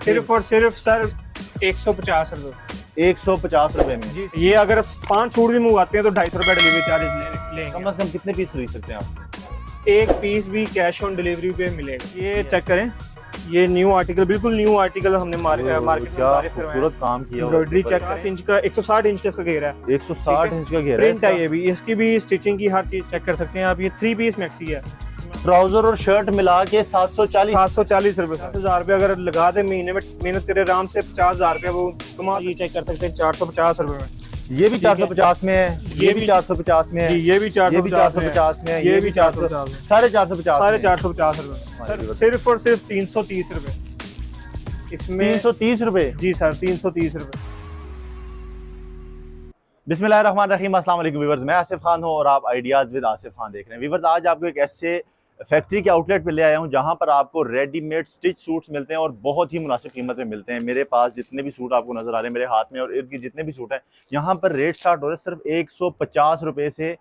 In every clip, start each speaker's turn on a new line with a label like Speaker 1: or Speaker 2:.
Speaker 1: सिर्फ और सिर्फ सर 150 रुपये।
Speaker 2: 150 रुपए में
Speaker 1: जी, ये अगर 5 सूट भी मंगवाते हैं तो 250 रुपये डिलीवरी चार्ज लेंगे।
Speaker 2: कम से कम कितने पीस खरीद सकते हैं आप?
Speaker 1: एक पीस भी कैश ऑन डिलीवरी पे मिलेगा। ये चेक करें, ये न्यू आर्टिकल, बिल्कुल न्यू आर्टिकल हमने मार्केट में
Speaker 2: क्या खूबसूरत काम किया हुआ है।
Speaker 1: एम्ब्रॉयडरी चेक 5 इंच का 160 इंच का घेरा है।
Speaker 2: 160 इंच का घेरा है
Speaker 1: प्रिंट है ये भी, इसकी भी स्टिचिंग की हर चीज चेक कर सकते हैं आप। ये 3 पीस मैक्सी है।
Speaker 2: ट्राउजर और शर्ट मिला के
Speaker 1: 740 रुपए। 10,000 रुपये अगर लगा दे महीने में, मेहनत करे आराम से 50,000 रुपये वो कमा। ये चेक कर सकते हैं 450 रुपए में।
Speaker 2: ये भी 450 में है, ये भी 450 में है,
Speaker 1: ये भी
Speaker 2: 450 में है,
Speaker 1: ये भी 450 में।
Speaker 2: 450
Speaker 1: रुपए सर, सिर्फ और सिर्फ 330 रुपए इसमें।
Speaker 2: 330 रुपए?
Speaker 1: जी सर, 330 रुपए।
Speaker 2: बिस्मिल्लाहिर्रहमानिर्रहीम, अस्सलाम वालेकुम व्यूअर्स, मैं आसिफ खान हूं और आप आइडियाज़ विद आसिफ खान देख रहे हैं। व्यूअर्स, आज आपको एक ऐसे फैक्ट्री के आउटलेट पे ले आया हूं जहां पर आपको रेडीमेड स्टिच सूट्स मिलते हैं और बहुत ही मुनासिब कीमत में मिलते हैं। मेरे पास जितने भी सूट आपको नजर आ रहे हैं मेरे हाथ में और इर्द गिर्द जितने भी सूट हैं, यहाँ पर रेट स्टार्ट हो रहे हैं सिर्फ 150 रुपये से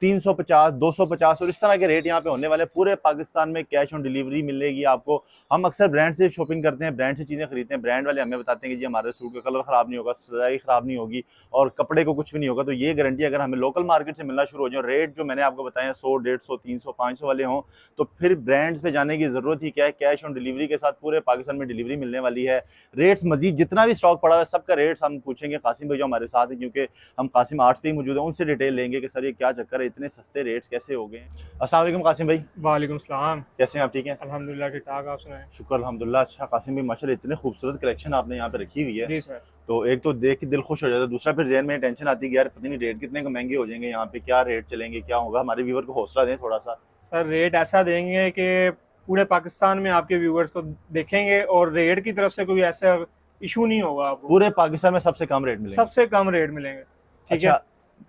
Speaker 2: 350, 250 और इस तरह के रेट यहाँ पे होने वाले। पूरे पाकिस्तान में कैश ऑन डिलीवरी मिलेगी आपको। हम अक्सर ब्रांड से शॉपिंग करते हैं, ब्रांड से चीज़ें खरीदते हैं, ब्रांड वाले हमें बताते हैं कि जी हमारे सूट का कलर ख़राब नहीं होगा, सिलाई ख़राब नहीं होगी और कपड़े को कुछ भी नहीं होगा। तो ये गारंटी अगर हमें लोकल मार्केट से मिलना शुरू हो जाए, रेट जो मैंने आपको बताया 100, 150, 300, 500 वाले हों, तो फिर ब्रांड्स पे जाने की ज़रूरत ही क्या है। कैश ऑन डिलीवरी के साथ पूरे पाकिस्तान में डिलीवरी मिलने वाली है। रेट्स मजीद जितना भी स्टॉक पड़ा है सबका रेट्स हम पूछेंगे कासिम भाई जो हमारे साथ है, क्योंकि हम कासिम आर्ट्स पे ही मौजूद हैं, उनसे डिटेल लेंगे कि सर ये क्या चक्कर है, इतने सस्ते रेट्स कैसे हो गए। अस्सलाम वालेकुम कासिम भाई।
Speaker 1: वालेकुम सलाम।
Speaker 2: कैसे हैं आप? ठीक हैं
Speaker 1: अल्हम्दुलिल्लाह, ठीक ठाक। आप सुनाएं?
Speaker 2: शुक्र अल्हम्दुलिल्लाह। अच्छा कासिम भाई, माशाल्लाह इतने खूबसूरत कलेक्शन आपने यहाँ पे रखी हुई है।
Speaker 1: जी सर।
Speaker 2: तो एक तो देख के दिल खुश हो जाता है, दूसरा फिर ज़हन में टेंशन आती है कि यार पता नहीं रेट कितने का महंगे हो जाएंगे, यहाँ पे क्या रेट चलेंगे, क्या होगा। हमारे व्यूअर को हौसला दें थोड़ा सा।
Speaker 1: सर रेट ऐसा देंगे कि पूरे पाकिस्तान में आपके व्यूअर्स को देखेंगे और रेट की तरफ से कोई ऐसा इशू नहीं होगा आपको।
Speaker 2: पूरे पाकिस्तान में सबसे कम रेट मिलेंगे?
Speaker 1: सबसे कम रेट मिलेंगे। ठीक है,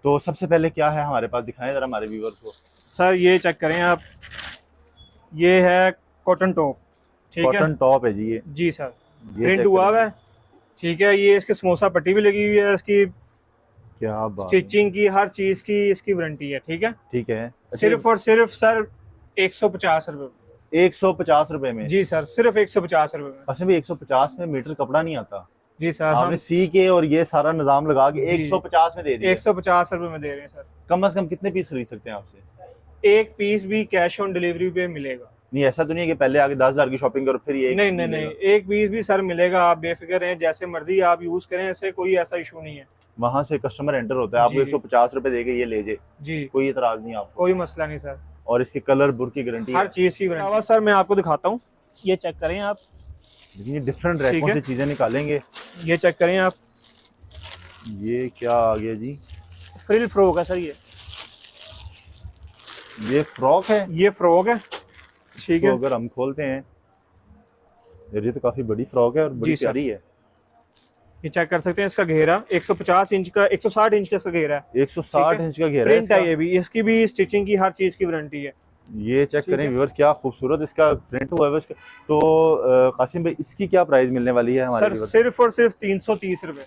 Speaker 2: तो सबसे पहले क्या है हमारे पास, दिखाएं जरा हमारे व्यूअर्स को।
Speaker 1: सर ये चेक करें आप, ये है कॉटन टॉप। ठीक है,
Speaker 2: कॉटन टॉप है जी ये।
Speaker 1: जी सर,
Speaker 2: ये
Speaker 1: प्रिंट
Speaker 2: check
Speaker 1: हुआ
Speaker 2: करें।
Speaker 1: हुआ है। ठीक है, ये इसके समोसा पट्टी भी लगी हुई है, इसकी
Speaker 2: क्या बात है।
Speaker 1: स्टिचिंग की हर चीज की इसकी वारंटी है। ठीक है,
Speaker 2: ठीक है। अच्छा,
Speaker 1: सिर्फ और सिर्फ सर 150 रुपए।
Speaker 2: 150 रुपए में?
Speaker 1: जी सर, सिर्फ 150 रुपए में।
Speaker 2: अच्छा भी 150 में मीटर कपड़ा नहीं आता?
Speaker 1: जी सर,
Speaker 2: आपने
Speaker 1: हम
Speaker 2: सी के और ये सारा निजाम लगा के 150 में दे दिया।
Speaker 1: 150 रुपए में दे रहे हैं सर।
Speaker 2: कम से कम कितने पीस खरीद सकते हैं आपसे?
Speaker 1: एक पीस भी कैश ऑन डिलीवरी पे मिलेगा।
Speaker 2: नहीं ऐसा तो नहीं है कि पहले आगे 10,000 की शॉपिंग करो फिर ये
Speaker 1: नहीं नहीं नहीं, एक पीस भी सर मिलेगा। आप बेफिक्र हैं, जैसे मर्जी आप यूज करें, ऐसे कोई ऐसा इशू नहीं है।
Speaker 2: वहां से कस्टमर एंटर होता है, आपको
Speaker 1: जी।
Speaker 2: 150 रुपए देके ये ले जाए,
Speaker 1: जी,
Speaker 2: कोई एतराज नहीं आपको?
Speaker 1: कोई मसला नहीं सर।
Speaker 2: और इसके कलर बुर की गारंटी
Speaker 1: हर चीज की गारंटी। सर मैं आपको दिखाता हूँ, ये चेक करें आप,
Speaker 2: लेकिन ये डिफरेंट
Speaker 1: ठीक
Speaker 2: रैकों
Speaker 1: है।
Speaker 2: से चीजें निकालेंगे।
Speaker 1: ये चेक करें आप,
Speaker 2: ये क्या आ गया जी?
Speaker 1: फ्रिल फ्रॉक है सर।
Speaker 2: ये फ्रॉक है?
Speaker 1: ये फ्रॉक है। ठीक
Speaker 2: तो
Speaker 1: है,
Speaker 2: अगर हम खोलते हैं, ये तो काफी बड़ी फ्रॉक है और बड़ी
Speaker 1: जी सर।
Speaker 2: प्यारी है।
Speaker 1: ये चेक कर सकते हैं, इसका घेरा 150 इंच का, 160 इंच का इसका घेरा है।
Speaker 2: 160 इंच का घेरा है
Speaker 1: प्रिंट है
Speaker 2: इसका।
Speaker 1: ये भी, इसकी भी स्टिचिंग की हर चीज की वारंटी है।
Speaker 2: ये चेक करें व्यूअर्स, क्या खूबसूरत इसका प्रिंट हुआ है इसका। तो कासिम भाई इसकी क्या प्राइस मिलने वाली है हमारे
Speaker 1: सर
Speaker 2: व्यूअर्स?
Speaker 1: सिर्फ और सिर्फ 330 रुपए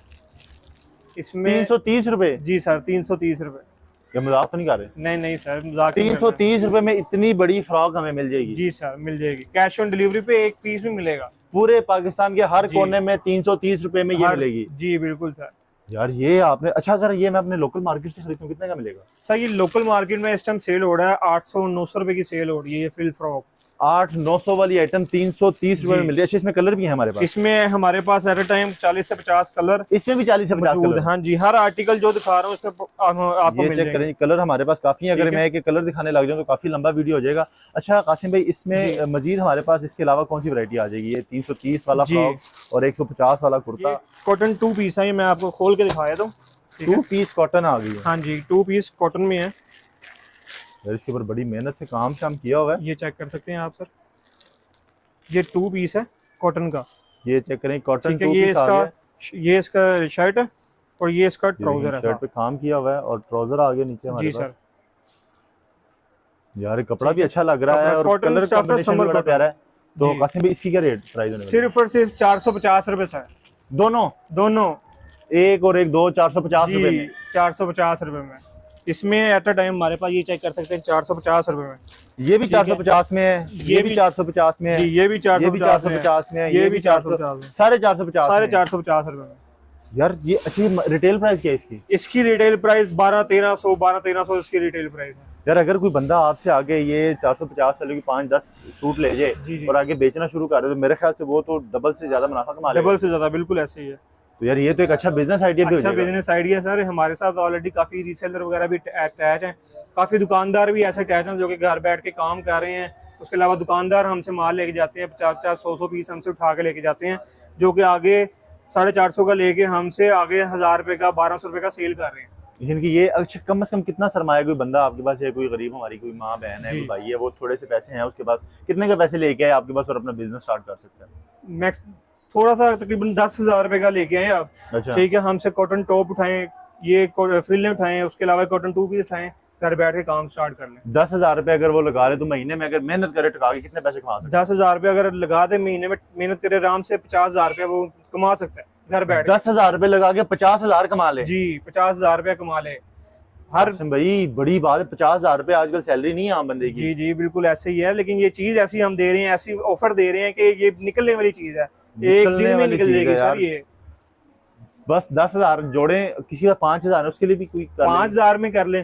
Speaker 1: इसमें।
Speaker 2: 330 रुपए?
Speaker 1: जी सर, 330 रुपए।
Speaker 2: ये मजाक तो नहीं कर रहे?
Speaker 1: नहीं नहीं सर, मजाक नहीं कर रहा।
Speaker 2: 330 रुपए में इतनी बड़ी फ्रॉक हमें मिल जाएगी?
Speaker 1: जी सर, मिल जाएगी। कैश ऑन डिलीवरी पे एक पीस भी मिलेगा।
Speaker 2: पूरे पाकिस्तान के हर
Speaker 1: जी।
Speaker 2: कोने में 330 रुपए में ये मिलेगी?
Speaker 1: जी बिल्कुल सर।
Speaker 2: यार ये आपने, अच्छा अगर ये मैं अपने लोकल मार्केट से खरीदूं कितने का मिलेगा?
Speaker 1: सर ये लोकल मार्केट में इस टाइम सेल हो रहा है 800-900 रुपए की सेल हो रही है ये फ्रिल फ्रॉक।
Speaker 2: 800-900 वाली आइटम 330 रुपए में
Speaker 1: जी।
Speaker 2: मिल रही है। अच्छा इसमें कलर भी है हमारे पास?
Speaker 1: इसमें हमारे पास एट अ टाइम 40 से 50 कलर
Speaker 2: इसमें भी 40 से 50
Speaker 1: मौजूद
Speaker 2: कलर
Speaker 1: है। हाँ जी, हर आर्टिकल जो दिखा रहा हूँ उसमें आपको
Speaker 2: ये
Speaker 1: मिल
Speaker 2: चेक
Speaker 1: जाएगा।
Speaker 2: करें, कलर हमारे पास काफी है। अगर
Speaker 1: ठीक है।
Speaker 2: मैं एक कलर दिखाने लग जाऊं तो काफी लंबा वीडियो हो जाएगा। अच्छा कासिम भाई, इसमें मजीद हमारे पास इसके अलावा कौन सी वैरायटी आ जाएगी? ये 330 वाला
Speaker 1: जी।
Speaker 2: फ्रॉक और 150 वाला कुर्ता।
Speaker 1: कॉटन 2 पीस है, ये मैं आपको खोल के दिखाया था।
Speaker 2: 2 पीस कॉटन आ गई है।
Speaker 1: हाँ जी, 2 पीस कॉटन में है।
Speaker 2: यार इसके ऊपर बड़ी मेहनत से काम शाम किया हुआ है।
Speaker 1: ये चेक कर सकते हैं आप सर, ये 2 पीस है कॉटन का।
Speaker 2: ये चेक करें, कॉटन
Speaker 1: ठीक है,
Speaker 2: 2
Speaker 1: ये
Speaker 2: पीस आ गया।
Speaker 1: ये इसका शर्ट है और ये इसका ट्राउजर है।
Speaker 2: शर्ट पे काम किया हुआ है और ट्राउजर आ गया नीचे हमारे
Speaker 1: जी
Speaker 2: पास।
Speaker 1: सर,
Speaker 2: यार कपड़ा भी अच्छा लग रहा है और
Speaker 1: कॉटन
Speaker 2: कलर
Speaker 1: स्टफ है,
Speaker 2: कॉम्बिनेशन भी
Speaker 1: समर
Speaker 2: बड़ा
Speaker 1: कॉटन।
Speaker 2: प्यारा है। तो
Speaker 1: जी।
Speaker 2: कासिम भाई इसकी क्या रेट प्राइस होने वाली है?
Speaker 1: सिर्फ और सिर्फ 450 रुपए सर।
Speaker 2: दोनों
Speaker 1: दोनों
Speaker 2: एक और एक, दो 450 रुपए
Speaker 1: जी,
Speaker 2: में?
Speaker 1: 450 रुपए में। इसमें एट अ टाइम हमारे पास ये चेक कर सकते हैं 450 रुपए में।
Speaker 2: ये भी
Speaker 1: ठीक है।
Speaker 2: 450 में है, ये भी 450 में है,
Speaker 1: जी ये भी
Speaker 2: 450 में है, ये भी 450, साढ़े 450,
Speaker 1: साढ़े 450 रुपए में।
Speaker 2: यार ये अच्छी रिटेल प्राइस क्या है इसकी?
Speaker 1: इसकी रिटेल प्राइस 12-1300 इसकी रिटेल प्राइस है।
Speaker 2: यार अगर कोई बंदा आपसे आगे ये 450 वाले की 5-10 सूट ले जाए
Speaker 1: जी जी
Speaker 2: और आगे बेचना शुरू कर दे तो मेरे ख्याल से वो तो डबल से ज्यादा मुनाफा कमा लेगा।
Speaker 1: डबल से ज्यादा, बिल्कुल ऐसे ही है।
Speaker 2: तो यार ये तो एक अच्छा बिजनेस आइडिया भी हो
Speaker 1: अच्छा
Speaker 2: जाएगा।
Speaker 1: Business idea sir. हमारे साथ ऑलरेडी काफी रीसेलर वगैरह भी अटैच हैं, काफी दुकानदार भी ऐसे अटैच हैं जो कि घर बैठ के काम कर रहे हैं। उसके अलावा दुकानदार हमसे माल लेके जाते हैं, 50-100 पीस हमसे उठा के लेके जाते हैं, जो कि आगे 450 का लेके हमसे आगे 1000 रुपए का 1200 रुपए का सेल कर रहे हैं।
Speaker 2: इनकी ये अच्छा कम से कम कितना सरमाया, कोई बंदा आपके पास है, कोई गरीब हमारी कोई माँ बहन है,
Speaker 1: जी।
Speaker 2: कोई भाई है, वो थोड़े से पैसे हैं उसके पास, कितने के पैसे लेके आए आपके पास और अपना बिजनेस स्टार्ट कर सकते हैं?
Speaker 1: मैक्स थोड़ा सा तकरीबन 10,000 रुपए का लेके आए आप।
Speaker 2: अच्छा
Speaker 1: ठीक है, हमसे कॉटन टॉप उठाएं, ये फ्रिलें उठाएं, उसके अलावा कॉटन 2 पीस उठाएं, घर बैठ के काम स्टार्ट कर लें।
Speaker 2: 10,000 रुपए अगर वो लगा रहे तो महीने में अगर मेहनत करे टका के कितने पैसे कमा सकते
Speaker 1: 10,000 रुपये अगर लगा दे महीने में, मेहनत करे आराम से 50,000 रुपये वो कमा सकता है घर बैठ
Speaker 2: हैं?
Speaker 1: के।
Speaker 2: 10,000 रुपए लगा के 50,000 कमा ले?
Speaker 1: जी 50,000 रुपये कमा ले हर।
Speaker 2: आसिम भाई बड़ी बात है, 50,000 रुपए आजकल सैलरी नहीं है आम बंदे की।
Speaker 1: जी जी बिल्कुल ऐसे ही है, लेकिन ये चीज ऐसी हम दे रहे हैं, ऐसी ऑफर दे रहे हैं कि ये निकलने वाली चीज है, एक
Speaker 2: निकलने
Speaker 1: दिन में
Speaker 2: वाली
Speaker 1: निकल
Speaker 2: चीज है
Speaker 1: जाएगी
Speaker 2: यार।
Speaker 1: सर। ये
Speaker 2: बस 10,000 जोड़े, किसी का 5,000 है उसके लिए भी कोई कर ले।
Speaker 1: 5,000 में कर ले,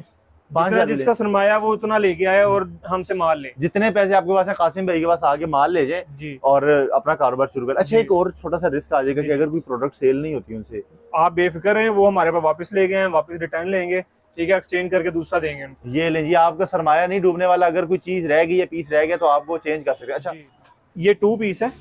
Speaker 2: 5,000
Speaker 1: जिसका सरमाया वो उतना लेके आए और हमसे माल ले।
Speaker 2: जितने पैसे आपके पास है कासिम भाई के पास आगे माल ले जाए
Speaker 1: जी
Speaker 2: और अपना कारोबार शुरू कर। अच्छा
Speaker 1: जी।
Speaker 2: एक और छोटा सा रिस्क आ जाएगा कि
Speaker 1: जी।
Speaker 2: अगर कोई प्रोडक्ट सेल नहीं होती उनसे,
Speaker 1: आप बेफिक्र हैं, वो हमारे पास वापस ले गए हैं, वापस रिटर्न लेंगे, ठीक है, एक्सचेंज करके दूसरा देंगे उनको।
Speaker 2: ये लीजिए आपका सरमाया नहीं डूबने वाला, अगर कोई चीज रह गई या पीस रह गया तो आप वो चेंज कर सकते हैं। अच्छा
Speaker 1: जी, ये 2 पीस है,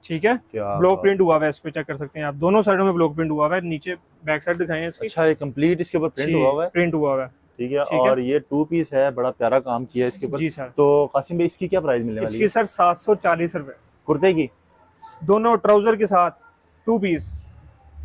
Speaker 1: ठीक है,
Speaker 2: क्या
Speaker 1: ब्लॉक
Speaker 2: बात।
Speaker 1: प्रिंट हुआ हुआ है, इस पे चेक कर सकते हैं आप, दोनों साइडों में ब्लॉक प्रिंट हुआ हुआ है, नीचे बैक साइड दिखाएं इसकी।
Speaker 2: अच्छा ये कंप्लीट इसके ऊपर प्रिंट हुआ हुआ है,
Speaker 1: प्रिंट हुआ हुआ है,
Speaker 2: ठीक है,
Speaker 1: ठीक है।
Speaker 2: और ये 2 पीस है, बड़ा प्यारा काम किया है इसके ऊपर।
Speaker 1: जी सर।
Speaker 2: तो कासिम भाई इसकी क्या प्राइस मिलने वाली
Speaker 1: इसकी
Speaker 2: है?
Speaker 1: सर 740 रुपए,
Speaker 2: कुर्ते की
Speaker 1: दोनों ट्राउजर के साथ 2 पीस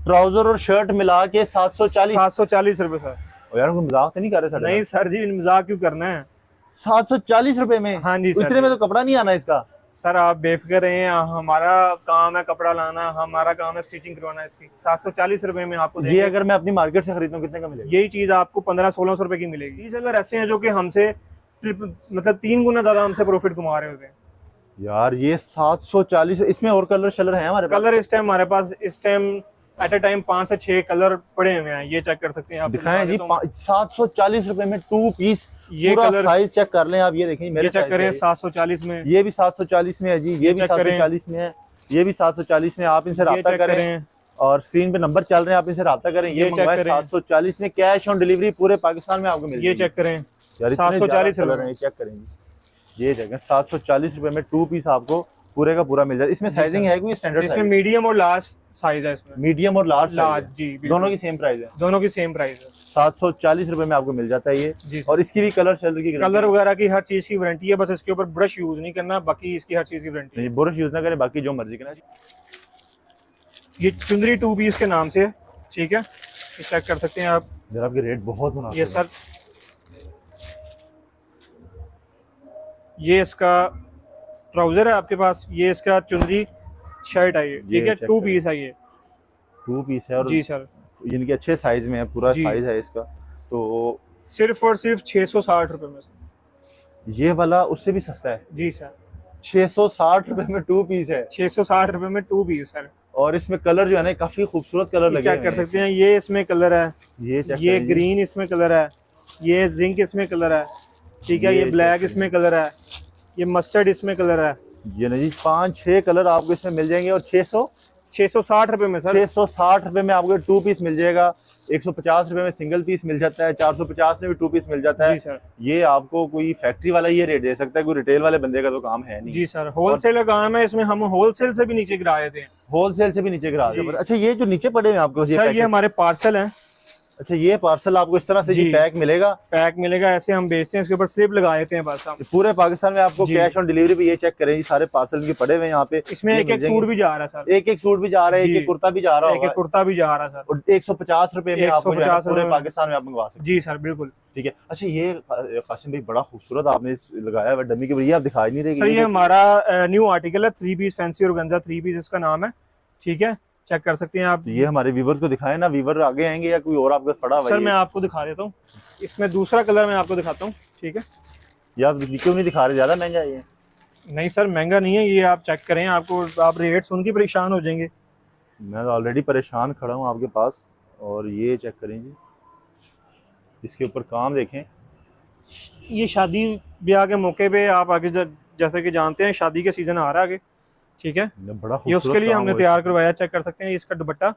Speaker 2: ट्राउजर और शर्ट मिला के 740?
Speaker 1: 740 रुपए सर।
Speaker 2: और यार कोई मजाक तो नहीं कर रहे साढ़े?
Speaker 1: नहीं सर जी, मजाक क्यों करना है।
Speaker 2: 740 रुपए में?
Speaker 1: हाँ जी सर।
Speaker 2: इतने में तो कपड़ा नहीं आना इसका।
Speaker 1: सर आप बेफिक्र रहें, हमारा काम है कपड़ा लाना, हमारा काम है स्टिचिंग करवाना। इसकी 740 रुपए में आपको
Speaker 2: ये
Speaker 1: देंगे।
Speaker 2: अगर मैं अपनी मार्केट से खरीदूं कितने का मिलेगा?
Speaker 1: यही चीज आपको 1500-1600 रुपए की मिलेगी। इस अगर ऐसे हैं जो कि हमसे मतलब 3 गुना ज्यादा हमसे प्रॉफिट कमा रहे होते हैं।
Speaker 2: यार ये 740, इसमें और कलर शलर हैं हमारे पास?
Speaker 1: कलर इस टाइम हमारे पास इस टाइम एट अ टाइम 5 से 6 कलर पड़े हुए हैं, ये चेक कर सकते हैं आप।
Speaker 2: दिखाएं जी। 740 रुपए में 2 पीस,
Speaker 1: ये
Speaker 2: पूरा
Speaker 1: कलर
Speaker 2: साइज चेक कर लें आप, ये देखें मेरे
Speaker 1: ये चेक
Speaker 2: size
Speaker 1: करें
Speaker 2: है।
Speaker 1: 740 में,
Speaker 2: ये भी 740 में है जी, ये भी
Speaker 1: चेक करें।
Speaker 2: 740 में है, ये भी 740 में। आप इनसे
Speaker 1: ये
Speaker 2: राब्ता
Speaker 1: चेक
Speaker 2: करें
Speaker 1: करें,
Speaker 2: और स्क्रीन पे नंबर चल रहे हैं, आप इनसे राब्ता करें। ये
Speaker 1: ये चेक
Speaker 2: मंगवाएं
Speaker 1: करें।
Speaker 2: 740 में, कैश ऑन डिलीवरी पूरे पाकिस्तान में आपको मिल
Speaker 1: ये
Speaker 2: जाएगी।
Speaker 1: चेक करें
Speaker 2: यार इतने
Speaker 1: 740
Speaker 2: ज्यादा कलर हैं, चेक करें जी। ये देखें 740 रुपए में 2 पीस आपको पूरे का पूरा मिल जाए। इसमें
Speaker 1: जी
Speaker 2: साइजिंग
Speaker 1: सर।
Speaker 2: है कोई स्टैंडर्ड
Speaker 1: इसमें
Speaker 2: साइज?
Speaker 1: मीडियम और लार्ज साइज है इसमें।
Speaker 2: मीडियम और लार्ज
Speaker 1: लार्ज जी बिल्कुल।
Speaker 2: दोनों की सेम प्राइस है,
Speaker 1: दोनों की सेम प्राइस है।
Speaker 2: 740 रुपए में आपको मिल जाता है ये।
Speaker 1: जी सर।
Speaker 2: और इसकी भी कलर शलर की
Speaker 1: कलर वगैरह की हर चीज की वारंटी है, बस इसके ऊपर ब्रश यूज नहीं करना, बाकी इसकी हर चीज की वारंटी है।
Speaker 2: नहीं, ब्रश यूज ना करें, बाकी जो मर्जी करें।
Speaker 1: ये चुंदरी 2 पीस के नाम से है, ठीक है, ये चेक कर सकते हैं आप।
Speaker 2: जरा आपके रेट बहुत मुनासिब
Speaker 1: ये
Speaker 2: है।
Speaker 1: सर, ये इसका ट्राउजर है आपके पास, ये इसका चुंदरी शर्ट है, ये ठीक है,
Speaker 2: check
Speaker 1: 2
Speaker 2: करें।
Speaker 1: पीस है ये।
Speaker 2: 2 पीस है और
Speaker 1: जी सर।
Speaker 2: इनके अच्छे साइज में है, पूरा
Speaker 1: जी।
Speaker 2: साइज है इसका। तो
Speaker 1: सिर्फ और सिर्फ 660 रुपए में।
Speaker 2: ये वाला उससे भी सस्ता है,
Speaker 1: जी सर।
Speaker 2: 660 रुपए में 2 पीस है।
Speaker 1: 660 रुपए में 2 पीस सर।
Speaker 2: और इसमें कलर जो है ना काफी खूबसूरत कलर लगे
Speaker 1: चेक
Speaker 2: हुए
Speaker 1: कर
Speaker 2: हैं।
Speaker 1: सकते हैं, ये इसमें कलर है,
Speaker 2: ये चेक
Speaker 1: ये
Speaker 2: करें जी।
Speaker 1: ग्रीन इसमें कलर है, ये जिंक इसमें कलर है, ठीक है,
Speaker 2: ये
Speaker 1: ये ब्लैक
Speaker 2: check
Speaker 1: इसमें कलर है, ये मस्टर्ड इसमें कलर है।
Speaker 2: ये नहीं 5-6 कलर आपको इसमें मिल जाएंगे। और
Speaker 1: 660 रुपए में सर।
Speaker 2: 660 रुपए में आपको 2 पीस मिल जाएगा। 150 रुपए में सिंगल पीस मिल जाता है, 450 में भी 2 पीस मिल जाता है।
Speaker 1: जी सर।
Speaker 2: ये आपको कोई फैक्ट्री वाला ये रेट दे सकता है, कोई रिटेल वाले बंदे का तो काम है नहीं।
Speaker 1: जी सर, होलसेल का काम है, इसमें हम होलसेल से भी नीचे गिरा देते हैं।
Speaker 2: होलसेल से भी नीचे गिरा
Speaker 1: जी।
Speaker 2: दे। अच्छा ये जो नीचे पड़े हैं आपको
Speaker 1: सर, ये
Speaker 2: पैकेट?
Speaker 1: हमारे पार्सल हैं।
Speaker 2: अच्छा ये पार्सल आपको इस तरह से जी
Speaker 1: जी।
Speaker 2: पैक मिलेगा?
Speaker 1: पैक मिलेगा, ऐसे हम बेचते हैं, इसके ऊपर स्लिप लगा देते हैं बस हम।
Speaker 2: पूरे पाकिस्तान में आपको
Speaker 1: जी।
Speaker 2: कैश ऑन डिलीवरी पे ये चेक करें जी, सारे पार्सल इनके पड़े हुए हैं यहाँ पे।
Speaker 1: इसमें
Speaker 2: ये
Speaker 1: एक
Speaker 2: मिल
Speaker 1: एक
Speaker 2: जाएंगे।
Speaker 1: सूट भी जा रहा है सर,
Speaker 2: एक सूट भी जा रहा है,
Speaker 1: जी।
Speaker 2: एक कुर्ता भी जा रहा
Speaker 1: एक एक
Speaker 2: होगा।
Speaker 1: कुर्ता भी जा रहा है सर।
Speaker 2: और 150 रुपए में आपको जो है ना
Speaker 1: 150
Speaker 2: पूरे
Speaker 1: रुपए में।
Speaker 2: पाकिस्तान में आप मंगवा सकते
Speaker 1: जी सर बिल्कुल।
Speaker 2: हैं। ठीक है। अच्छा ये कासिम भाई बड़ा खूबसूरत आपने लगाया हुआ डमी के ऊपर, ये आप दिखा ही नहीं रहे।
Speaker 1: सर ये हमारा न्यू आर्टिकल है, 3 पीस फैंसी ऑर्गेन्जा 3 पीस इसका नाम है, ठीक है। चेक कर सकते हैं आप।
Speaker 2: तो ये हमारे व्यूवर्स को दिखाएं ना, व्यूवर आगे आएंगे या कोई और आपके पास पड़ा हुआ
Speaker 1: सर
Speaker 2: है?
Speaker 1: मैं आपको दिखा देता हूँ, इसमें दूसरा कलर मैं आपको दिखाता हूँ, ठीक है।
Speaker 2: ये आप क्यों नहीं दिखा रहे, ज्यादा महंगा है ये?
Speaker 1: नहीं सर महंगा नहीं है ये, आप चेक करें, आपको आप रेट सुन के परेशान हो जाएंगे।
Speaker 2: मैं तो ऑलरेडी परेशान खड़ा हूँ आपके पास। और ये चेक करें जी, इसके ऊपर काम देखें।
Speaker 1: ये शादी ब्याह के मौके पे आप आगे जैसे कि जानते हैं शादी का सीजन आ रहा है आगे, ठीक है।
Speaker 2: ये बड़ा
Speaker 1: ये उसके लिए हमने तैयार करवाया, चेक कर सकते हैं इसका दुपट्टा,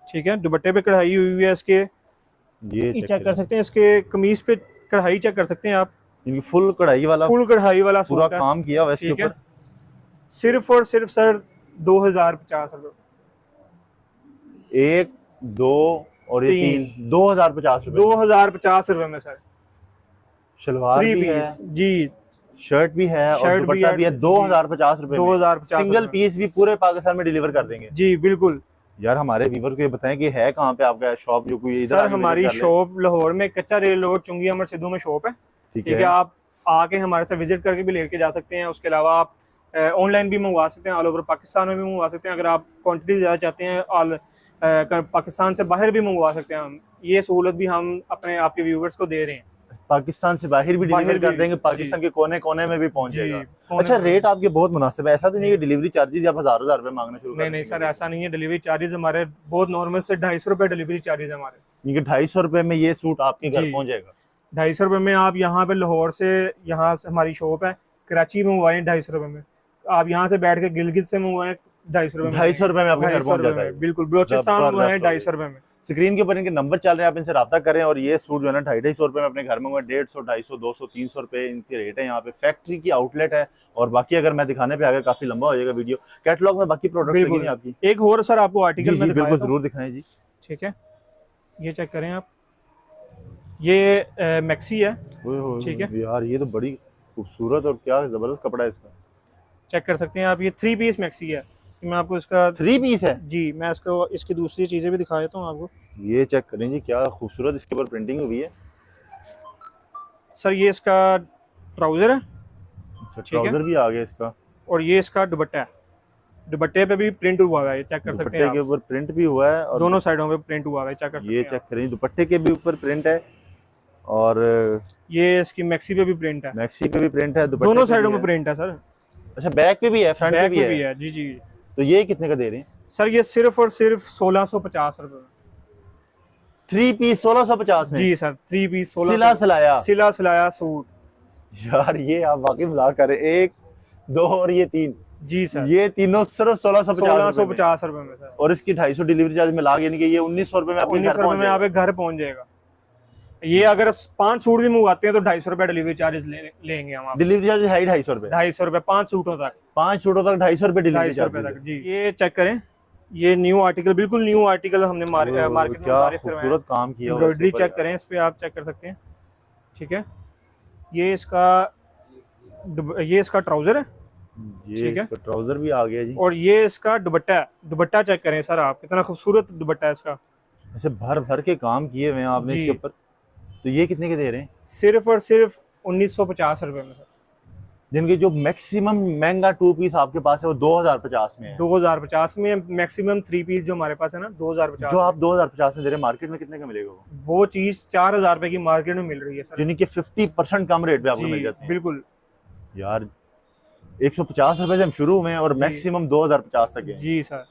Speaker 1: ठीक है। दुपट्टे पे कढ़ाई हुई है इसके,
Speaker 2: ये
Speaker 1: चेक कर सकते हैं। इसके कमीज पे कढ़ाई चेक कर सकते हैं आप,
Speaker 2: इनकी फुल कढ़ाई वाला,
Speaker 1: फुल कढ़ाई वाला
Speaker 2: पूरा
Speaker 1: सूट है,
Speaker 2: काम किया हुआ है इसके
Speaker 1: ठीक है।
Speaker 2: ऊपर।
Speaker 1: सिर्फ और सिर्फ सर 2050 रुपये।
Speaker 2: 1 2 और ये 3, 2050 रुपए।
Speaker 1: 2050 रुपये में सर
Speaker 2: शलवार
Speaker 1: 3
Speaker 2: भी है
Speaker 1: पीस जी,
Speaker 2: शर्ट भी है और
Speaker 1: शर्ट भी
Speaker 2: दुपट्टा
Speaker 1: है,
Speaker 2: भी है 2050 रुपए में।
Speaker 1: 2050
Speaker 2: सिंगल
Speaker 1: रुपये।
Speaker 2: पीस भी पूरे पाकिस्तान में डिलीवर कर देंगे
Speaker 1: जी बिल्कुल।
Speaker 2: यार। हमारे व्यूवर को ये बताएं कि है कहाँ पे आपका शॉप, जो कोई इधर
Speaker 1: सर
Speaker 2: आके
Speaker 1: हमारी
Speaker 2: visit कर ले?
Speaker 1: शॉप लाहौर में कच्चा रेल रोड चुंगी अमर सिद्धू में शॉप है,
Speaker 2: ठीक
Speaker 1: है। आप आके हमारे से विजिट करके भी लेके जा सकते हैं। उसके अलावा आप ऑनलाइन भी मंगवा सकते हैं, ऑल ओवर पाकिस्तान में भी मंगवा सकते हैं। अगर आप क्वांटिटी ज़्यादा चाहते हैं ऑल पाकिस्तान से बाहर भी मंगवा सकते हैं हम। ये सहूलत भी हम अपने आपके व्यूवर्स को दे रहे हैं।
Speaker 2: पाकिस्तान से बाहर भी डिलीवर कर देंगे, पाकिस्तान के कोने कोने में भी पहुंच जाएगा। अच्छा, रेट आपके बहुत मुनासिब है, ऐसा तो नहीं है डिलीवरी चार्जेस आप हजार रुपए मांगना शुरू कर
Speaker 1: नहीं नहीं सर ऐसा नहीं है। डिलीवरी चार्जेस हमारे बहुत नॉर्मल से 250 रुपये डिलीवरी चार्जेस हमारे।
Speaker 2: देंगे? 250 रुपए में ये सूट आपके घर पहुंच जाएगा।
Speaker 1: 250 रुपये में आप यहाँ पे लाहौर से, यहाँ से हमारी शॉप है, कराची में मंगवाएं 250 रुपये में। आप यहाँ से बैठ के गिलगित से मंगवाएं 250 रुपये में।
Speaker 2: 250 रुपए में आपके घर पहुंच जाता है।
Speaker 1: बिल्कुल। बलोचिस्तान मंगवाएं 250 रुपये में।
Speaker 2: स्क्रीन के ऊपर इनके नंबर चल रहे हैं, आप इनसे रब्ता करें। और ये सूट जो है ना 250 रुपए में अपने घर में 150, 250, 200, 300 रुपए इनके रेट है। यहाँ पे फैक्ट्री की आउटलेट है। और बाकी अगर मैं दिखाने पे आ गया काफी लंबा हो जाएगा वीडियो। कैटलॉग में बाकी प्रोडक्ट लगे हैं आपकी।
Speaker 1: एक और सर आपको आर्टिकल में
Speaker 2: बिल्कुल जरूर दिखाएं जी,
Speaker 1: ठीक है। ये चेक करें आप, ये मैक्सी है, ठीक है
Speaker 2: यार। ये तो बड़ी खूबसूरत और क्या जबरदस्त कपड़ा है इसका,
Speaker 1: चेक कर सकते हैं आप। ये 3 पीस मैक्सी है। मैं आपको इसका
Speaker 2: 3 पीस है
Speaker 1: जी, मैं इसको इसकी दूसरी चीजें भी दिखा देता हूँ आपको।
Speaker 2: ये चेक करें जी, क्या खूबसूरत इसके ऊपर प्रिंटिंग हुई है।
Speaker 1: सर ये इसका ट्राउजर है,
Speaker 2: अच्छा, ट्राउजर भी आ गया इसका।
Speaker 1: और ये इसका दुपट्टा है। दुपट्टे पे भी प्रिंट हुआ है, ये चेक कर सकते हैं
Speaker 2: दुपट्टे के ऊपर प्रिंट भी हुआ है और
Speaker 1: दोनों साइडों पे प्रिंट हुआ है, चेक कर सकते हैं।
Speaker 2: ये चेक करें, दुपट्टे के भी ऊपर प्रिंट है और
Speaker 1: ये इसकी मैक्सी पे भी प्रिंट है,
Speaker 2: मैक्सी पे भी प्रिंट है,
Speaker 1: दोनों साइडों में प्रिंट है सर।
Speaker 2: अच्छा, बैक पे भी है, फ्रंट पे भी है।
Speaker 1: जी जी।
Speaker 2: तो ये कितने का दे रहे हैं
Speaker 1: सर? ये सिर्फ और सिर्फ 1650 रुपए।
Speaker 2: 3 पीस 1650 में?
Speaker 1: जी सर, 3 पीस
Speaker 2: 16
Speaker 1: सिला सिलाया सूट।
Speaker 2: यार ये आप वाकई मजाक कर रहे हैं। 1 2 और ये 3,
Speaker 1: जी सर,
Speaker 2: ये तीनों सिर्फ
Speaker 1: 1650 रुपए में सर।
Speaker 2: और इसकी 250 डिलीवरी चार्ज मिला के यानी कि ये 1900 रुपए में आपके
Speaker 1: 1900 रुपए में आपके घर पहुंच जाएगा। ये अगर 5 सूट भी मंगवाते हैं तो 250 रुपए डिलीवरी चार्जेस लेंगे हम।
Speaker 2: डिलीवरी चार्ज है 250 रुपए।
Speaker 1: 250 रुपए 5 सूटों तक,
Speaker 2: 5 सूटों तक 250 रुपए डिलीवरी
Speaker 1: 250 रुपए तक जी। ये चेक करें, ये न्यू आर्टिकल, बिल्कुल न्यू आर्टिकल हमने मार्केट में तारीफ करवाया।
Speaker 2: खूबसूरत काम किया हुआ है।
Speaker 1: एम्ब्रॉयडरी चेक करें, इस पे आप चेक कर सकते हैं, ठीक है। ये इसका ट्राउजर है,
Speaker 2: ये इसका ट्राउजर भी आ गया जी।
Speaker 1: और ये इसका दुपट्टा है। दुपट्टा चेक करें सर आप, कितना खूबसूरत दुपट्टा है इसका।
Speaker 2: ऐसे भर भर के काम किए हुए हैं आपने इसके ऊपर। तो ये कितने के दे रहे हैं?
Speaker 1: सिर्फ और सिर्फ 1950 रुपए में सर।
Speaker 2: जिनके जो मैक्सिमम महंगा 2 पीस आपके पास है वो 2050 में है।
Speaker 1: 2050 में मैक्सिमम 3 पीस जो हमारे पास है ना, 2050
Speaker 2: जो आप 2050 में दे रहे हैं, मार्केट में कितने का मिलेगा
Speaker 1: वो चीज 4000 रुपए की मार्केट में मिल रही है सर।
Speaker 2: जिनकी 50% कम रेट पे आपको मिल जाती है।
Speaker 1: बिल्कुल
Speaker 2: यार 150 रुपए से हम शुरू हुए हैं और मैक्सिमम 2050 तक है।
Speaker 1: जी सर,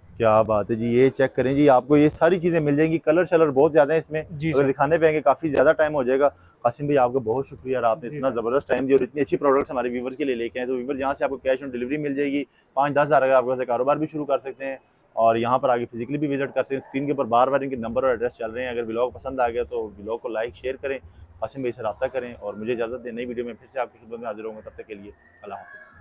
Speaker 2: क्या बात है जी। ये चेक करें जी, आपको ये सारी चीजें मिल जाएंगी। कलर शलर बहुत ज्यादा है इसमें, अगर दिखाने पे आएंगे काफी ज्यादा टाइम हो जाएगा। कासिम भाई आपका बहुत शुक्रिया, आपने इतना जबरदस्त टाइम दिया और इतनी अच्छी प्रोडक्ट्स हमारे व्यूवर्स के लिए लेके आए। तो व्यूवर्स यहाँ से आपको कैश ऑन डिलीवरी मिल जाएगी। 5-10 हज़ार अगर आपके कारोबार भी शुरू कर सकते हैं और यहाँ पर आगे फिजिकली भी विजिट कर सकते हैं। स्क्रीन के ऊपर बार बार इनके नंबर और एड्रेस चल रहे हैं। अगर व्लॉग पसंद आ गया तो व्लॉग को लाइक शेयर करें, कासिम भाई से रब्ता करें और मुझे इजाजत दें। नई वीडियो में फिर से आपकी खिदमत में हाजिर होंगे। तब तक के लिए अल्लाह हाफिज़।